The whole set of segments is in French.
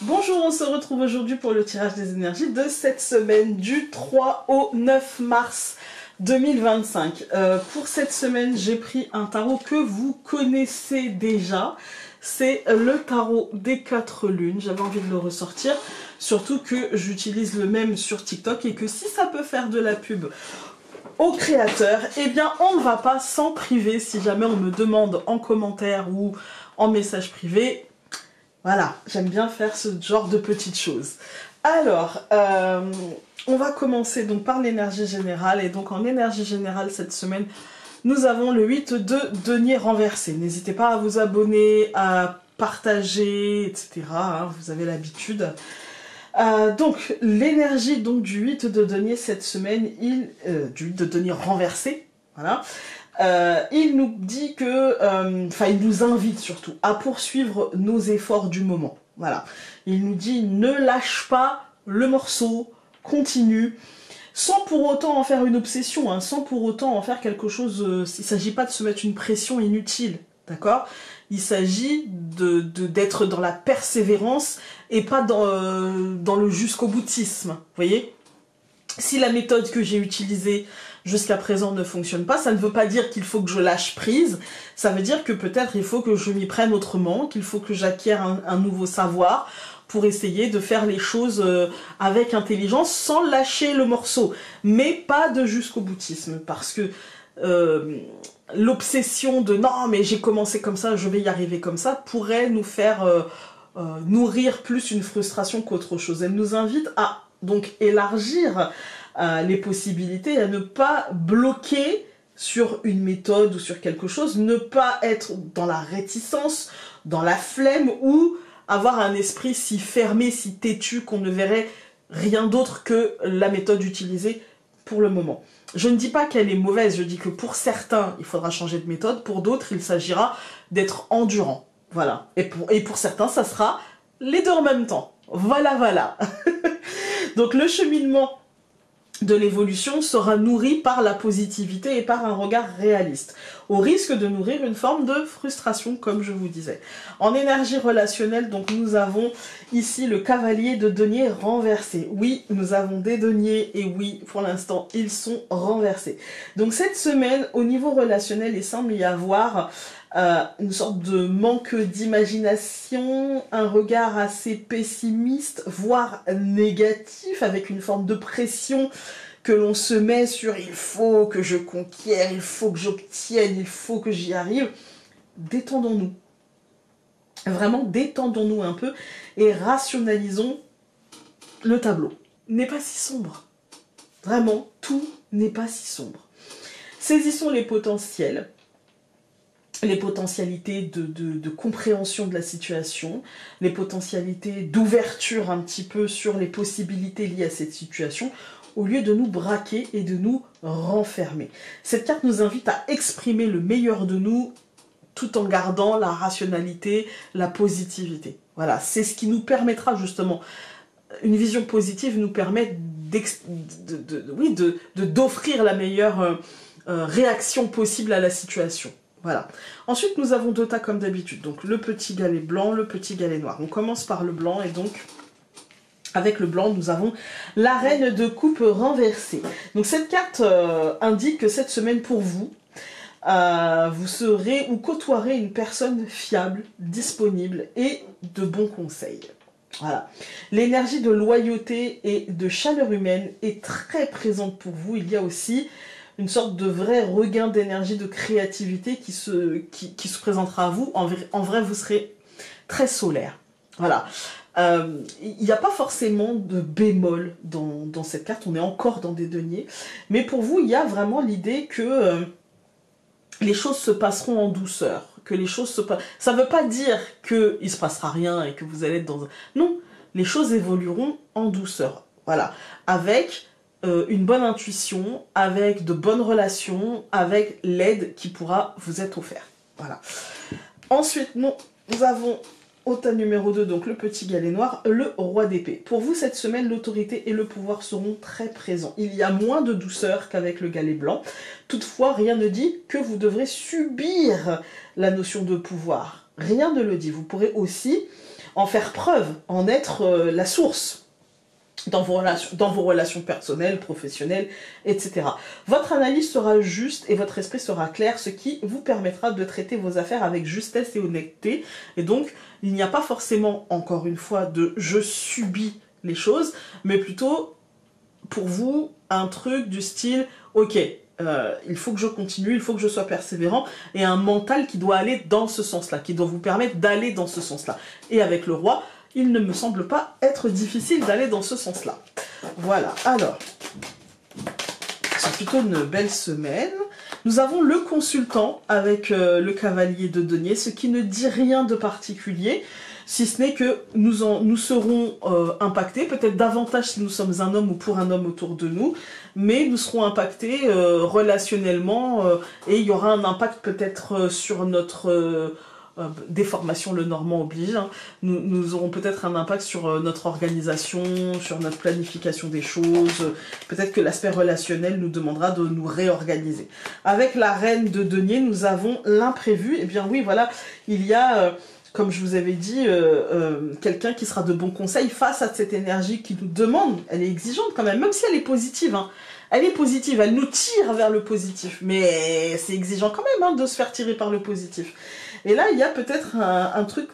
Bonjour, on se retrouve aujourd'hui pour le tirage des énergies de cette semaine du 3 au 9 mars 2025. Pour cette semaine, j'ai pris un tarot que vous connaissez déjà. C'est le tarot des 4 lunes. J'avais envie de le ressortir, surtout que j'utilise le même sur TikTok et que si ça peut faire de la pub aux créateurs, eh bien on ne va pas s'en priver si jamais on me demande en commentaire ou en message privé. Voilà, j'aime bien faire ce genre de petites choses. Alors, on va commencer donc par l'énergie générale. Et donc en énergie générale cette semaine, nous avons le 8 de denier renversé. N'hésitez pas à vous abonner, à partager, etc. Hein, vous avez l'habitude. Donc l'énergie donc du 8 de denier cette semaine, du 8 de denier renversé, voilà. Il nous dit que, il nous invite surtout à poursuivre nos efforts du moment. Voilà. Il nous dit ne lâche pas le morceau, continue, sans pour autant en faire une obsession, hein, sans pour autant en faire quelque chose. Il ne s'agit pas de se mettre une pression inutile, d'accord? Il s'agit d'être dans la persévérance et pas dans le jusqu'au boutisme, vous voyez? Si la méthode que j'ai utilisée jusqu'à présent ne fonctionne pas, ça ne veut pas dire qu'il faut que je lâche prise, ça veut dire que peut-être il faut que je m'y prenne autrement, qu'il faut que j'acquière un nouveau savoir pour essayer de faire les choses avec intelligence sans lâcher le morceau, mais pas de jusqu'au boutisme, parce que l'obsession de non mais j'ai commencé comme ça, je vais y arriver comme ça, pourrait nous faire nourrir plus une frustration qu'autre chose. Elle nous invite à donc élargir les possibilités, à ne pas bloquer sur une méthode ou sur quelque chose, ne pas être dans la réticence, dans la flemme ou avoir un esprit si fermé, si têtu qu'on ne verrait rien d'autre que la méthode utilisée pour le moment. Je ne dis pas qu'elle est mauvaise, je dis que pour certains, il faudra changer de méthode, pour d'autres, il s'agira d'être endurant. Voilà. Et pour certains, ça sera les deux en même temps. Voilà, voilà. Donc le cheminement de l'évolution sera nourri par la positivité et par un regard réaliste, au risque de nourrir une forme de frustration, comme je vous disais. En énergie relationnelle, donc nous avons ici le cavalier de denier renversé. Oui, nous avons des deniers et oui, pour l'instant, ils sont renversés. Donc cette semaine, au niveau relationnel, il semble y avoir une sorte de manque d'imagination, un regard assez pessimiste, voire négatif, avec une forme de pression que l'on se met sur « il faut que je conquière, il faut que j'obtienne, il faut que j'y arrive ». Détendons-nous. Vraiment, détendons-nous un peu et rationalisons le tableau. N'est pas si sombre. Vraiment, tout n'est pas si sombre. Saisissons les potentiels. Les potentialités de compréhension de la situation, les potentialités d'ouverture un petit peu sur les possibilités liées à cette situation, au lieu de nous braquer et de nous renfermer. Cette carte nous invite à exprimer le meilleur de nous tout en gardant la rationalité, la positivité. Voilà, c'est ce qui nous permettra justement, une vision positive nous permet d'offrir la meilleure réaction possible à la situation. Voilà. Ensuite, nous avons deux tas comme d'habitude. Donc, le petit galet blanc, le petit galet noir. On commence par le blanc et donc, avec le blanc, nous avons la reine de coupe renversée. Donc, cette carte indique que cette semaine, pour vous, vous serez ou côtoierez une personne fiable, disponible et de bons conseils. Voilà. L'énergie de loyauté et de chaleur humaine est très présente pour vous. Il y a aussi une sorte de vrai regain d'énergie, de créativité qui se présentera à vous. En vrai, vous serez très solaire. Voilà. Il n'y a pas forcément de bémol dans cette carte. On est encore dans des deniers. Mais pour vous, il y a vraiment l'idée que les choses se passeront en douceur. Que les choses se passent. Ça ne veut pas dire qu'il ne se passera rien et que vous allez être dans un... Non, les choses évolueront en douceur. Voilà. Avec une bonne intuition, avec de bonnes relations, avec l'aide qui pourra vous être offerte. Voilà. Ensuite, nous avons au tas numéro 2, donc le petit galet noir, le roi d'épée. Pour vous, cette semaine, l'autorité et le pouvoir seront très présents. Il y a moins de douceur qu'avec le galet blanc. Toutefois, rien ne dit que vous devrez subir la notion de pouvoir. Rien ne le dit. Vous pourrez aussi en faire preuve, en être la source dans vos relations personnelles, professionnelles, etc. Votre analyse sera juste et votre esprit sera clair, ce qui vous permettra de traiter vos affaires avec justesse et honnêteté. Et donc, il n'y a pas forcément, encore une fois, de « je subis les choses », mais plutôt, pour vous, un truc du style « ok, il faut que je continue, il faut que je sois persévérant », et un mental qui doit aller dans ce sens-là, qui doit vous permettre d'aller dans ce sens-là. Et avec le roi, il ne me semble pas être difficile d'aller dans ce sens-là. Voilà, alors, c'est plutôt une belle semaine. Nous avons le consultant avec le cavalier de denier, ce qui ne dit rien de particulier, si ce n'est que nous serons impactés, peut-être davantage si nous sommes un homme ou pour un homme autour de nous, mais nous serons impactés relationnellement et il y aura un impact peut-être sur notre... déformation, le normand oblige. Hein. Nous aurons peut-être un impact sur notre organisation, sur notre planification des choses. Peut-être que l'aspect relationnel nous demandera de nous réorganiser. Avec la reine de denier, nous avons l'imprévu. Eh bien oui, voilà, il y a... comme je vous avais dit, quelqu'un qui sera de bons conseils face à cette énergie qui nous demande, elle est exigeante quand même si elle est positive, hein. Elle est positive, elle nous tire vers le positif, mais c'est exigeant quand même de se faire tirer par le positif. Et là, il y a peut-être un truc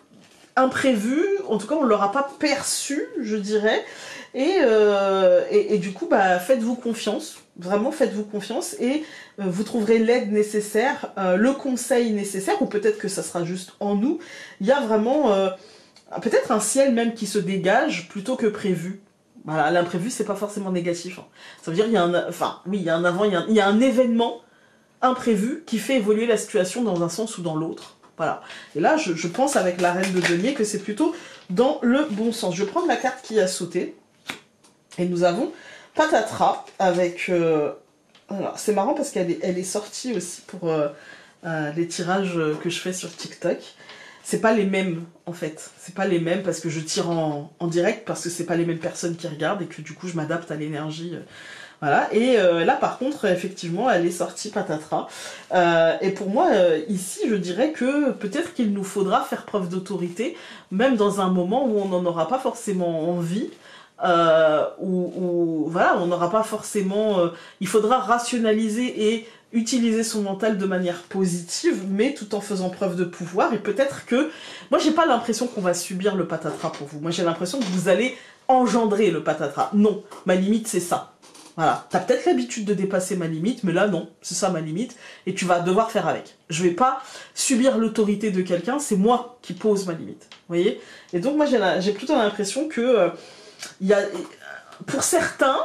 imprévu, en tout cas on ne l'aura pas perçu, je dirais, et du coup, bah, faites-vous confiance, vraiment faites-vous confiance, et vous trouverez l'aide nécessaire, le conseil nécessaire, ou peut-être que ça sera juste en nous. Il y a vraiment peut-être un ciel même qui se dégage plutôt que prévu. Voilà, l'imprévu, c'est pas forcément négatif. Hein. Ça veut dire qu'il y a un... Enfin, oui, il y a un avant, il y a un événement imprévu qui fait évoluer la situation dans un sens ou dans l'autre. Voilà. Et là, je pense avec la reine de denier que c'est plutôt dans le bon sens. Je vais prendre la carte qui a sauté. Et nous avons Patatras avec... c'est marrant parce qu'elle est sortie aussi pour les tirages que je fais sur TikTok. C'est pas les mêmes, en fait. C'est pas les mêmes parce que je tire en direct, parce que c'est pas les mêmes personnes qui regardent et que du coup, je m'adapte à l'énergie... Voilà, et là par contre, effectivement, elle est sortie Patatras. Et pour moi, ici, je dirais que peut-être qu'il nous faudra faire preuve d'autorité, même dans un moment où on n'en aura pas forcément envie, où voilà, on n'aura pas forcément... il faudra rationaliser et utiliser son mental de manière positive, mais tout en faisant preuve de pouvoir, et peut-être que... Moi, j'ai pas l'impression qu'on va subir le Patatras pour vous. Moi, j'ai l'impression que vous allez engendrer le Patatras. Non, ma limite, c'est ça. Voilà, t'as peut-être l'habitude de dépasser ma limite, mais là non, c'est ça ma limite, et tu vas devoir faire avec. Je vais pas subir l'autorité de quelqu'un, c'est moi qui pose ma limite, vous voyez. Et donc moi j'ai plutôt l'impression que pour certains,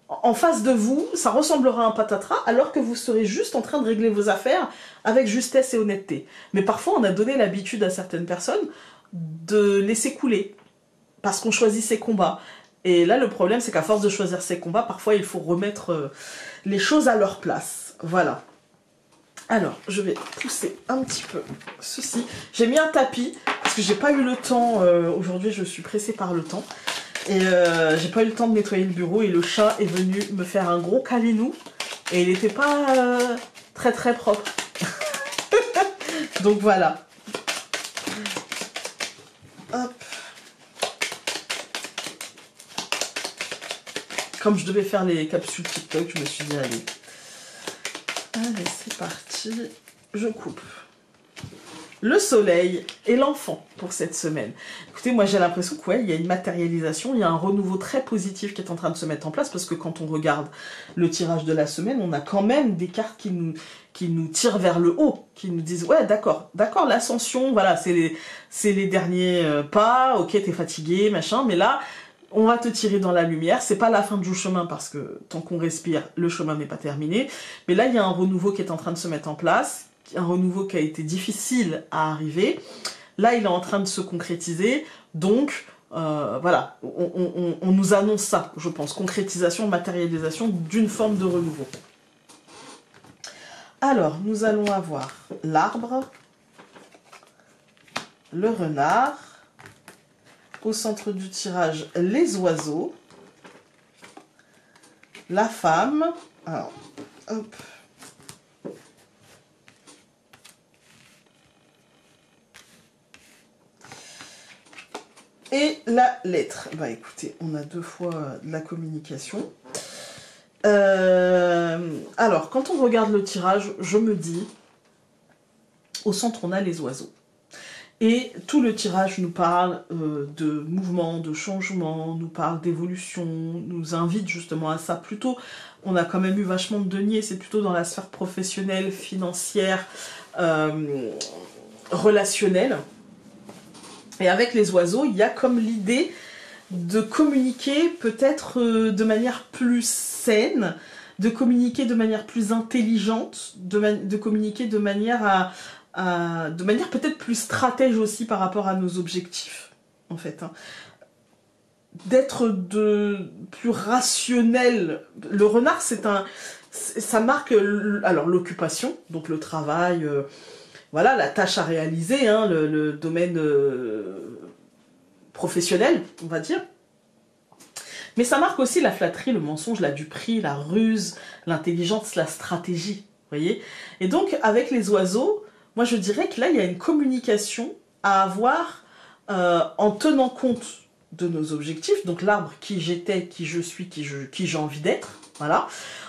en face de vous, ça ressemblera à un Patatras, alors que vous serez juste en train de régler vos affaires avec justesse et honnêteté. Mais parfois on a donné l'habitude à certaines personnes de laisser couler, parce qu'on choisit ses combats. Et là, le problème, c'est qu'à force de choisir ses combats, parfois, il faut remettre les choses à leur place. Voilà. Alors, je vais pousser un petit peu ceci. J'ai mis un tapis, parce que j'ai pas eu le temps. Aujourd'hui, je suis pressée par le temps. Et j'ai pas eu le temps de nettoyer le bureau. Et le chat est venu me faire un gros câlinou. Et il n'était pas très très propre. Donc voilà. Hop. Comme je devais faire les capsules TikTok, je me suis dit, allez, c'est parti, je coupe. Le soleil et l'enfant pour cette semaine. Écoutez, moi j'ai l'impression qu'il y a une matérialisation, il y a un renouveau très positif qui est en train de se mettre en place, parce que quand on regarde le tirage de la semaine, on a quand même des cartes qui nous tirent vers le haut, qui nous disent, ouais d'accord, l'ascension, voilà, c'est les derniers pas, ok, t'es fatigué, machin, mais là... On va te tirer dans la lumière, c'est pas la fin du chemin parce que tant qu'on respire, le chemin n'est pas terminé. Mais là, il y a un renouveau qui est en train de se mettre en place, un renouveau qui a été difficile à arriver. Là, il est en train de se concrétiser, donc voilà, on nous annonce ça, je pense, concrétisation, matérialisation d'une forme de renouveau. Alors, nous allons avoir l'arbre, le renard, au centre du tirage, les oiseaux, la femme, alors, hop, Et la lettre. Bah écoutez, on a 2 fois de la communication. Alors, quand on regarde le tirage, je me dis, au centre, on a les oiseaux. Et tout le tirage nous parle de mouvement, de changement, nous parle d'évolution, nous invite justement à ça. Plutôt, on a quand même eu vachement de deniers, c'est plutôt dans la sphère professionnelle, financière, relationnelle. Et avec les oiseaux, il y a comme l'idée de communiquer peut-être de manière plus saine, de communiquer de manière plus intelligente, de communiquer de manière de manière peut-être plus stratège aussi par rapport à nos objectifs, en fait. Hein. D'être plus rationnel. Le renard, ça marque alors l'occupation, donc le travail, voilà, la tâche à réaliser, hein, le domaine professionnel, on va dire. Mais ça marque aussi la flatterie, le mensonge, la duperie, la ruse, l'intelligence, la stratégie, vous voyez. Et donc, avec les oiseaux, moi je dirais que là, il y a une communication à avoir en tenant compte de nos objectifs, donc l'arbre qui j'étais, qui je suis, qui j'ai envie d'être, voilà,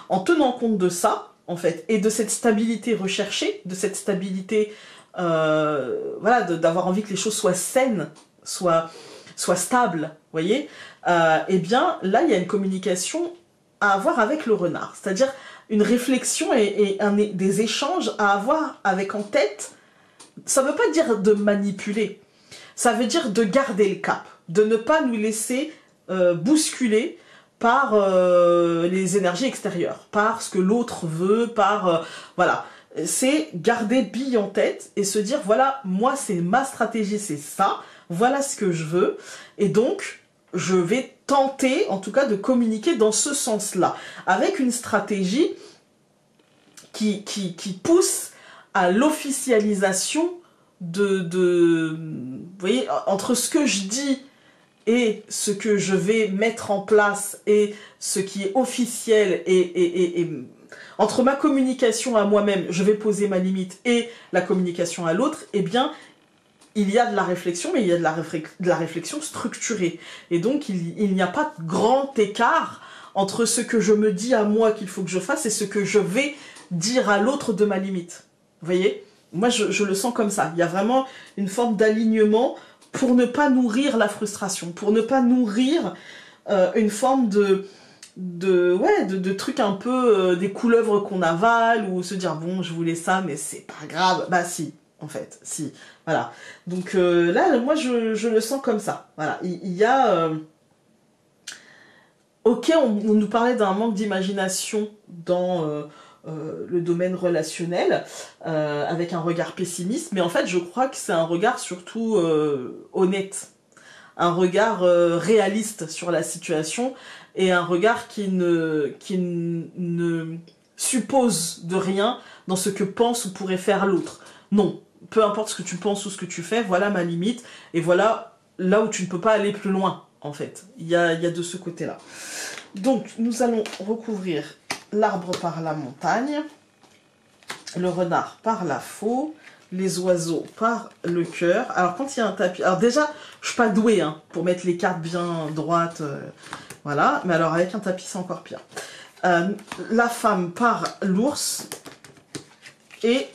en tenant compte de ça, en fait, et de cette stabilité recherchée, de cette stabilité, voilà, d'avoir envie que les choses soient saines, soient stables, vous voyez, eh bien, là, il y a une communication à avoir avec le renard, c'est-à-dire une réflexion et des échanges à avoir avec en tête. Ça ne veut pas dire de manipuler, ça veut dire de garder le cap, de ne pas nous laisser bousculer par les énergies extérieures, par ce que l'autre veut, par... voilà. C'est garder bille en tête et se dire, voilà, moi, c'est ma stratégie, c'est ça, voilà ce que je veux, et donc, je vais tenter, en tout cas, de communiquer dans ce sens-là, avec une stratégie qui pousse à l'officialisation vous voyez, entre ce que je dis et ce que je vais mettre en place et ce qui est officiel et entre ma communication à moi-même, je vais poser ma limite, et la communication à l'autre, eh bien, il y a de la réflexion, mais il y a de la réflexion structurée. Et donc, il n'y a pas de grand écart entre ce que je me dis à moi qu'il faut que je fasse et ce que je vais dire à l'autre de ma limite. Vous voyez ? Moi, je le sens comme ça. Il y a vraiment une forme d'alignement pour ne pas nourrir la frustration, pour ne pas nourrir une forme de trucs un peu, des couleuvres qu'on avale, ou se dire, bon, je voulais ça, mais c'est pas grave. Bah si, en fait, si. Voilà. Donc là, moi, je le sens comme ça. Voilà. Il y a... ok, on nous parlait d'un manque d'imagination dans le domaine relationnel, avec un regard pessimiste, mais en fait, je crois que c'est un regard surtout honnête, un regard réaliste sur la situation, et un regard qui ne suppose de rien dans ce que pense ou pourrait faire l'autre. Non, peu importe ce que tu penses ou ce que tu fais, voilà ma limite, et voilà là où tu ne peux pas aller plus loin, en fait. Il y a de ce côté-là. Donc, nous allons recouvrir l'arbre par la montagne, le renard par la faux, les oiseaux par le cœur. Alors, quand il y a un tapis... Alors déjà, je suis pas douée hein, pour mettre les cartes bien droites, voilà. Mais alors, avec un tapis, c'est encore pire. La femme par l'ours et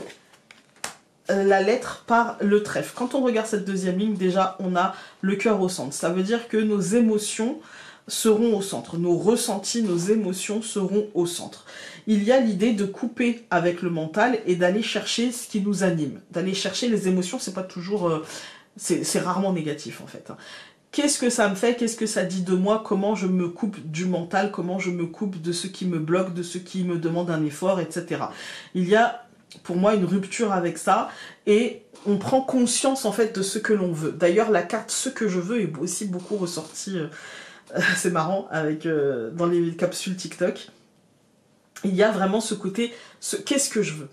la lettre par le trèfle. Quand on regarde cette deuxième ligne, déjà, on a le cœur au centre. Ça veut dire que nos émotions seront au centre. Nos ressentis, nos émotions seront au centre. Il y a l'idée de couper avec le mental et d'aller chercher ce qui nous anime. D'aller chercher les émotions, c'est pas toujours... c'est rarement négatif, en fait. Qu'est-ce que ça me fait? Qu'est-ce que ça dit de moi? Comment je me coupe du mental? Comment je me coupe de ce qui me bloque, de ce qui me demande un effort, etc. Il y a, pour moi, une rupture avec ça, et on prend conscience, en fait, de ce que l'on veut. D'ailleurs, la carte « Ce que je veux » est aussi beaucoup ressortie, c'est marrant, avec dans les capsules TikTok. Il y a vraiment ce côté, qu'est-ce que je veux?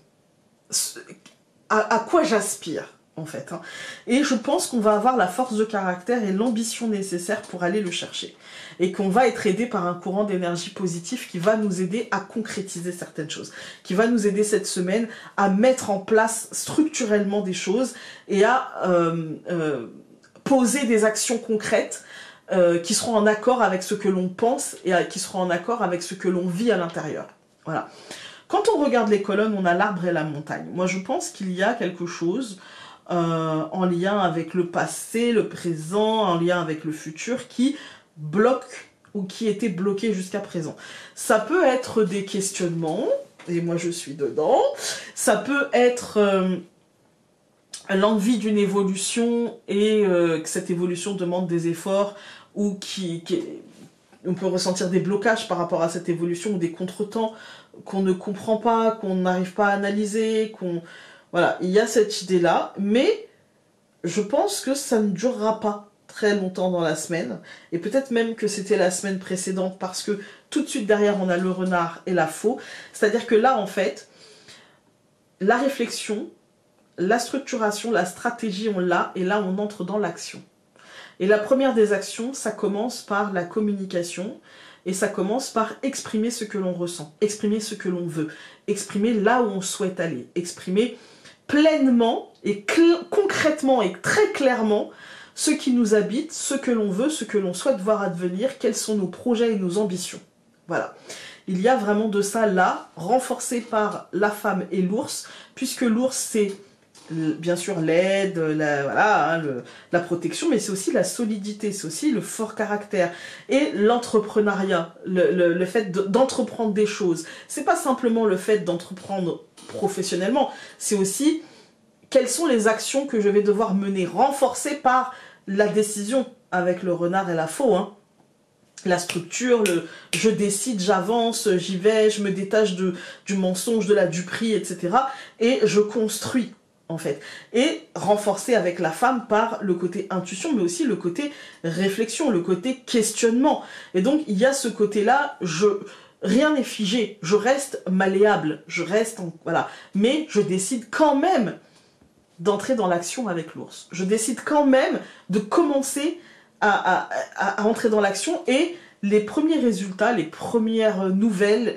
À quoi j'aspire? En fait. Hein. Et je pense qu'on va avoir la force de caractère et l'ambition nécessaire pour aller le chercher. Et qu'on va être aidé par un courant d'énergie positive qui va nous aider à concrétiser certaines choses. Qui va nous aider cette semaine à mettre en place structurellement des choses et à poser des actions concrètes qui seront en accord avec ce que l'on pense et qui seront en accord avec ce que l'on vit à l'intérieur. Voilà. Quand on regarde les colonnes, on a l'arbre et la montagne. Moi, je pense qu'il y a quelque chose en lien avec le passé, le présent, en lien avec le futur, qui bloque ou qui était bloqué jusqu'à présent. Ça peut être des questionnements, et moi je suis dedans. Ça peut être l'envie d'une évolution et que cette évolution demande des efforts ou on peut ressentir des blocages par rapport à cette évolution ou des contretemps qu'on ne comprend pas, qu'on n'arrive pas à analyser, Voilà, il y a cette idée-là, mais je pense que ça ne durera pas très longtemps dans la semaine, et peut-être même que c'était la semaine précédente, parce que tout de suite derrière, on a le renard et la faux. C'est-à-dire que là, en fait, la réflexion, la structuration, la stratégie, on l'a, et là, on entre dans l'action. Et la première des actions, ça commence par la communication, et ça commence par exprimer ce que l'on ressent, exprimer ce que l'on veut, exprimer là où on souhaite aller, exprimer pleinement et concrètement et très clairement ce qui nous habite, ce que l'on veut, ce que l'on souhaite voir advenir, quels sont nos projets et nos ambitions. Voilà. Il y a vraiment de ça là, renforcé par la femme et l'ours, puisque l'ours c'est bien sûr l'aide, la protection, mais c'est aussi la solidité, c'est aussi le fort caractère et l'entrepreneuriat, le fait d'entreprendre des choses. C'est pas simplement le fait d'entreprendre professionnellement, c'est aussi quelles sont les actions que je vais devoir mener, renforcées par la décision avec le renard et la faux, hein. La structure, je décide, j'avance, j'y vais, je me détache du mensonge, de la duperie, etc. Et je construis, en fait. Et renforcé avec la femme par le côté intuition, mais aussi le côté réflexion, le côté questionnement. Et donc, il y a ce côté-là, rien n'est figé, je reste malléable, voilà. Mais je décide quand même d'entrer dans l'action avec l'ours. Je décide quand même de commencer à entrer dans l'action, et les premiers résultats, les premières nouvelles,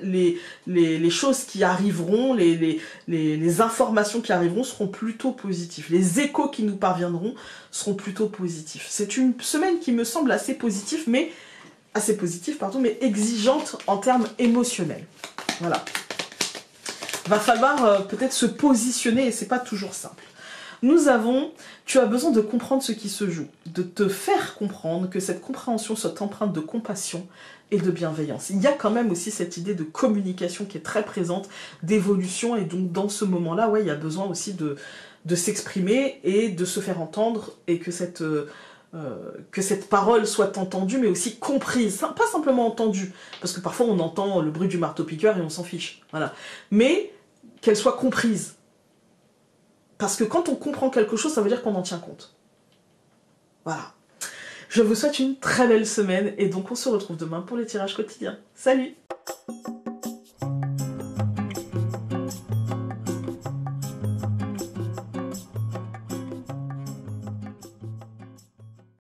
les choses qui arriveront, les informations qui arriveront seront plutôt positifs. Les échos qui nous parviendront seront plutôt positifs. C'est une semaine qui me semble assez positive, mais exigeante en termes émotionnels. Voilà. Va falloir peut-être se positionner, et c'est pas toujours simple. Tu as besoin de comprendre ce qui se joue, de te faire comprendre, que cette compréhension soit empreinte de compassion et de bienveillance. Il y a quand même aussi cette idée de communication qui est très présente, d'évolution, et donc dans ce moment-là, ouais, il y a besoin aussi de s'exprimer et de se faire entendre, et que cette parole soit entendue, mais aussi comprise, pas simplement entendue, parce que parfois on entend le bruit du marteau-piqueur et on s'en fiche, voilà, mais qu'elle soit comprise. Parce que quand on comprend quelque chose, ça veut dire qu'on en tient compte. Voilà. Je vous souhaite une très belle semaine, et donc on se retrouve demain pour les tirages quotidiens. Salut!